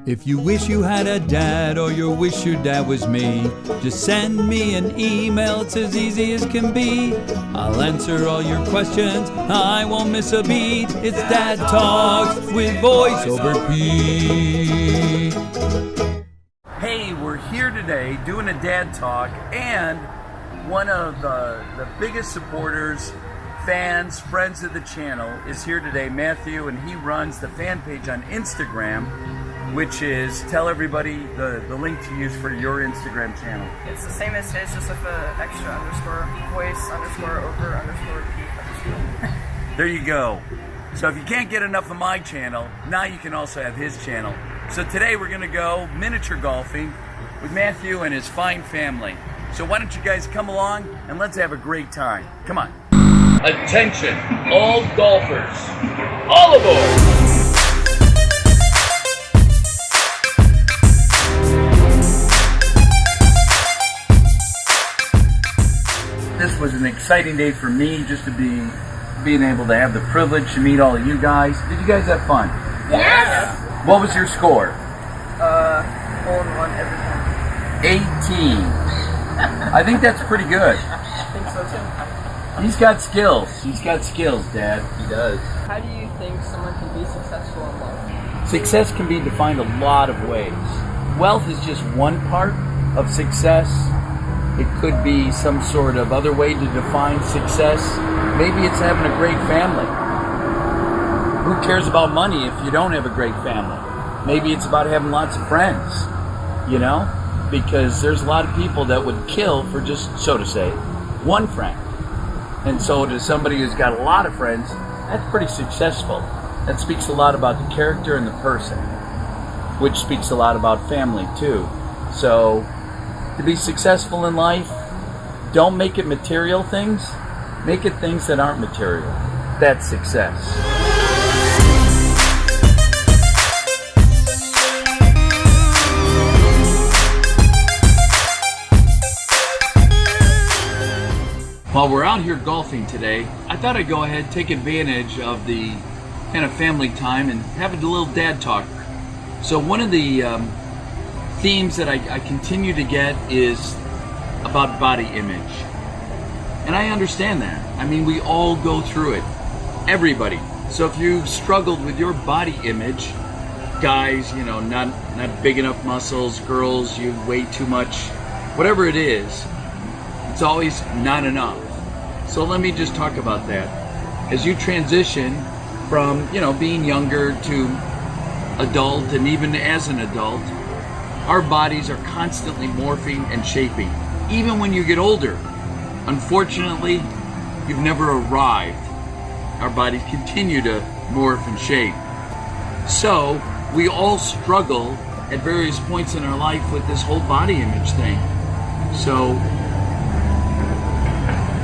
If you wish you had a dad or you wish your dad was me, just send me an email, it's as easy as can be. I'll answer all your questions, I won't miss a beat. It's Dad Talks with VoiceoverPete. Hey, we're here today doing a Dad Talk, and one of the biggest supporters, fans, friends of the channel is here today, Matthew, and he runs the fan page on Instagram, which is, tell everybody the link to use for your Instagram channel. It's the same as his, just with the extra underscore, voice_over_Pete_. There you go. So if you can't get enough of my channel, now you can also have his channel. So today we're gonna go miniature golfing with Matthew and his fine family. So why don't you guys come along and let's have a great time. Come on. Attention, all golfers, all aboard! This was an exciting day for me, just to being able to have the privilege to meet all of you guys. Did you guys have fun? Yes! What was your score? Hole in one every time. 18. I think that's pretty good. I think so too. He's got skills. He's got skills, Dad. He does. How do you think someone can be successful in life? Success can be defined a lot of ways. Wealth is just one part of success. It could be some sort of other way to define success. Maybe it's having a great family. Who cares about money if you don't have a great family? Maybe it's about having lots of friends, you know? Because there's a lot of people that would kill for just, so to say, one friend. And so to somebody who's got a lot of friends, that's pretty successful. That speaks a lot about the character and the person, which speaks a lot about family too. So to be successful in life, don't make it material things, make it things that aren't material. That's success. While we're out here golfing today, I thought I'd go ahead and take advantage of the kind of family time and have a little dad talk. So one of the themes that I continue to get is about body image. And I understand that. I mean, we all go through it. Everybody. So if you've struggled with your body image, guys, you know, not big enough muscles, girls, you weigh too much, whatever it is, it's always not enough. So let me just talk about that. As you transition from, you know, being younger to adult, and even as an adult, our bodies are constantly morphing and shaping. Even when you get older, unfortunately, you've never arrived. Our bodies continue to morph and shape. So we all struggle at various points in our life with this whole body image thing. So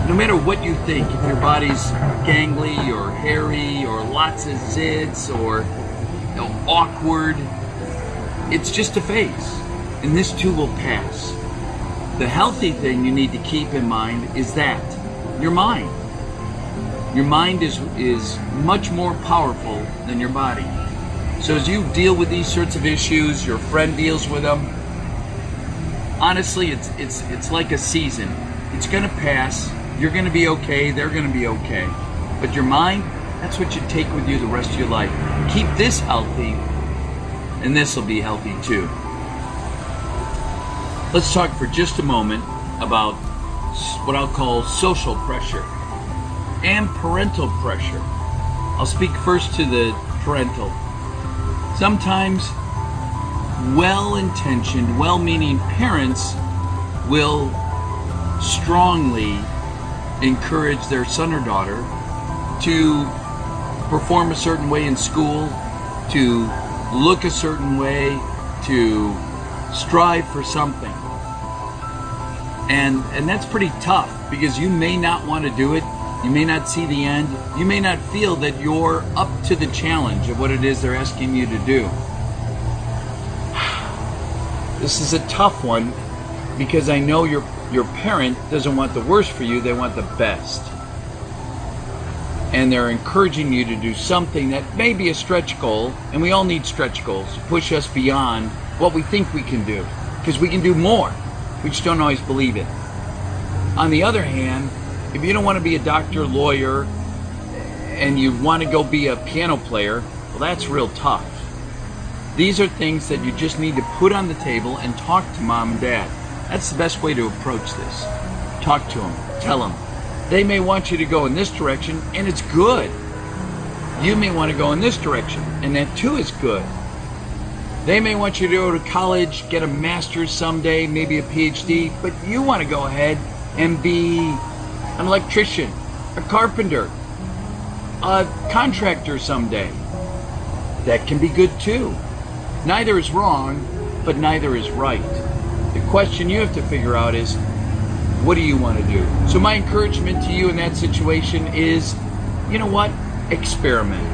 no matter what you think, if your body's gangly or hairy or lots of zits or, you know, awkward, it's just a phase, and this too will pass. The healthy thing you need to keep in mind is that your mind. Your mind is much more powerful than your body. So as you deal with these sorts of issues, your friend deals with them, honestly, it's like a season. It's gonna pass. You're gonna be okay, they're gonna be okay. But your mind, that's what you take with you the rest of your life. Keep this healthy, and this will be healthy too. Let's talk for just a moment about what I'll call social pressure and parental pressure. I'll speak first to the parental. Sometimes well-intentioned, well-meaning parents will strongly encourage their son or daughter to perform a certain way in school, to look a certain way, to strive for something. And that's pretty tough, because you may not want to do it, you may not see the end, you may not feel that you're up to the challenge of what it is they're asking you to do. This is a tough one, because I know your parent doesn't want the worst for you, they want the best. and they're encouraging you to do something that may be a stretch goal, and we all need stretch goals to push us beyond what we think we can do, because we can do more. We just don't always believe it. On the other hand, if you don't want to be a doctor, lawyer, and you want to go be a piano player, well, that's real tough. These are things that you just need to put on the table and talk to mom and dad. That's the best way to approach this. Talk to them, tell them. They may want you to go in this direction, and it's good. You may want to go in this direction, and that too is good. They may want you to go to college, get a master's someday, maybe a PhD, but you want to go ahead and be an electrician, a carpenter, a contractor someday. That can be good too. Neither is wrong, but neither is right. The question you have to figure out is, what do you want to do? So my encouragement to you in that situation is, you know what? Experiment.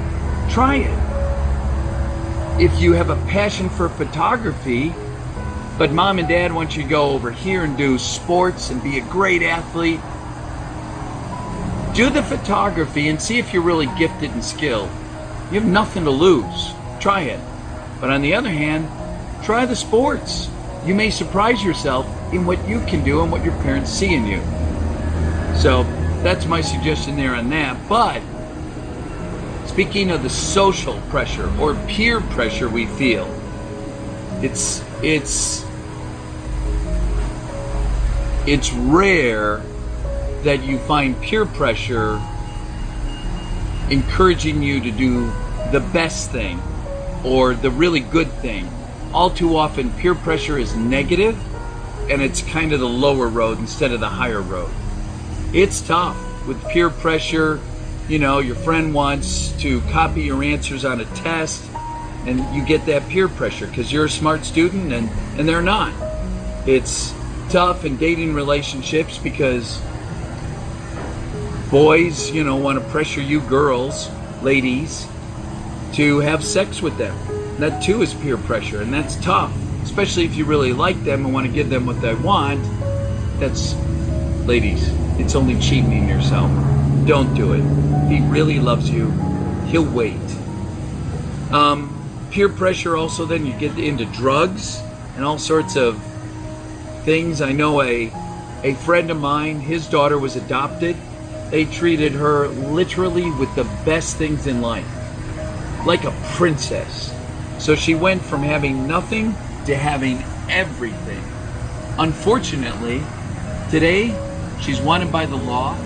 Try it. If you have a passion for photography, but mom and dad want you to go over here and do sports and be a great athlete, do the photography and see if you're really gifted and skilled. You have nothing to lose. Try it. But on the other hand, try the sports. You may surprise yourself in what you can do and what your parents see in you. So that's my suggestion there on that. But speaking of the social pressure or peer pressure we feel, it's rare that you find peer pressure encouraging you to do the best thing or the really good thing. All too often, peer pressure is negative, and it's kind of the lower road instead of the higher road. It's tough with peer pressure. You know, your friend wants to copy your answers on a test, and you get that peer pressure because you're a smart student and they're not. It's tough in dating relationships because boys, want to pressure you girls, ladies, to have sex with them. That too is peer pressure, and that's tough, especially if you really like them and want to give them what they want. That's, ladies, it's only cheapening yourself. Don't do it. If he really loves you, he'll wait. Peer pressure also, then you get into drugs and all sorts of things. I know a friend of mine, his daughter was adopted. They treated her literally with the best things in life, like a princess. So she went from having nothing to having everything. Unfortunately, today she's wanted by the law,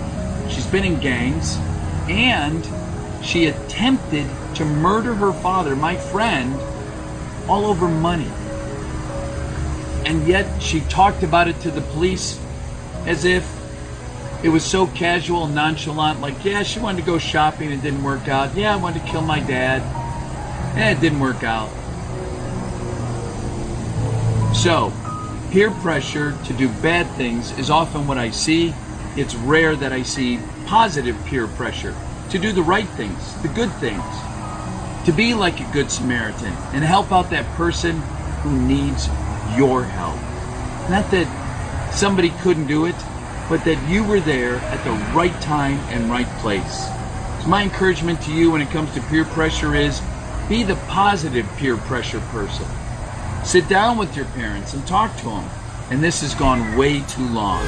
she's been in gangs, and she attempted to murder her father, my friend, all over money. And yet she talked about it to the police as if it was so casual and nonchalant, like, yeah, she wanted to go shopping, it didn't work out. Yeah, I wanted to kill my dad. It didn't work out. So, peer pressure to do bad things is often what I see. It's rare that I see positive peer pressure to do the right things, the good things, to be like a good Samaritan and help out that person who needs your help. Not that somebody couldn't do it, but that you were there at the right time and right place. So my encouragement to you when it comes to peer pressure is be the positive peer pressure person. Sit down with your parents and talk to them. And this has gone way too long.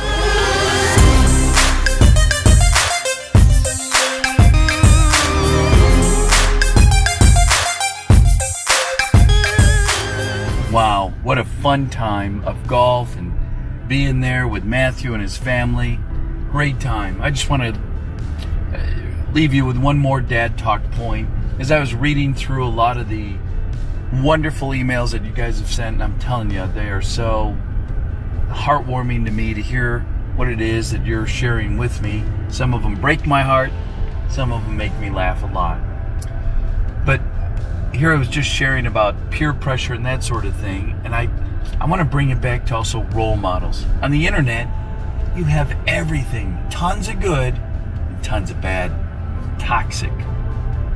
Wow, what a fun time of golf and being there with Matthew and his family. Great time. I just want to leave you with one more dad talk point. As I was reading through a lot of the wonderful emails that you guys have sent, and I'm telling you, they are so heartwarming to me to hear what it is that you're sharing with me. Some of them break my heart, some of them make me laugh a lot. But here I was just sharing about peer pressure and that sort of thing, and I want to bring it back to also role models. On the internet, you have everything, tons of good and tons of bad, toxic.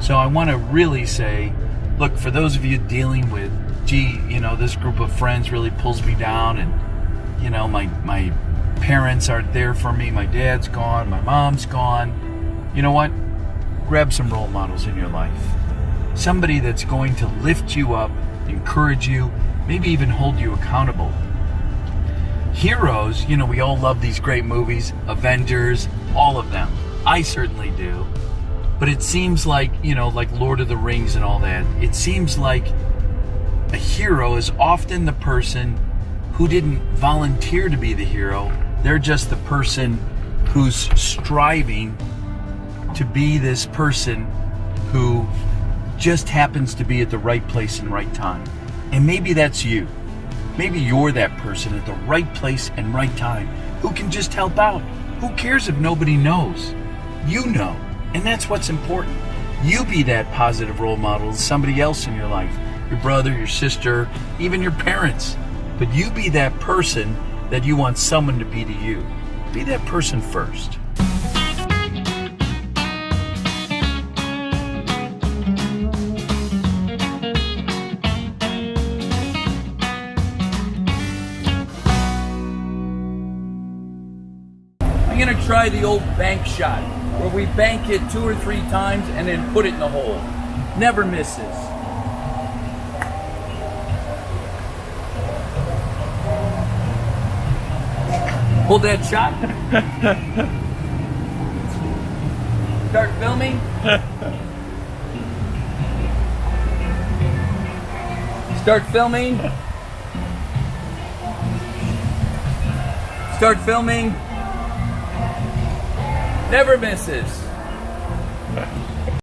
So I want to really say, look, for those of you dealing with, this group of friends really pulls me down, and my parents aren't there for me, my dad's gone, my mom's gone. You know what? grab some role models in your life. Somebody that's going to lift you up, encourage you, maybe even hold you accountable. Heroes, we all love these great movies, Avengers, all of them. I certainly do. But it seems like, like Lord of the Rings and all that, it seems like a hero is often the person who didn't volunteer to be the hero. They're just the person who's striving to be this person who just happens to be at the right place and right time. And maybe that's you. Maybe you're that person at the right place and right time who can just help out. Who cares if nobody knows? You know, and that's what's important. You be that positive role model to somebody else in your life. Your brother, your sister, even your parents. But you be that person that you want someone to be to you. Be that person first. I'm gonna try the old bank shot, where we bank it 2 or 3 times and then put it in the hole. Never misses. Hold that shot. Start filming. Start filming. Start filming. Never misses.